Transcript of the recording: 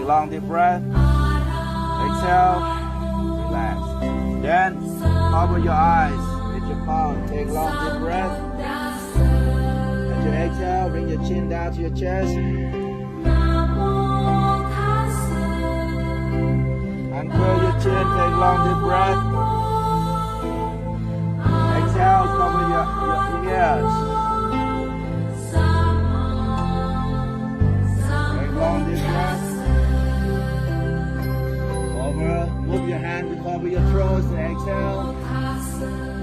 Take long deep breath. Exhale. Relax. Then cover your eyes with your palm. Take long deep breath. As you exhale, bring your chin down to your chest. Uncurl your chin. Take long deep breath. Exhale. Cover your ears. Long deep breath. Over. Move your hand to cover your throat. Exhale.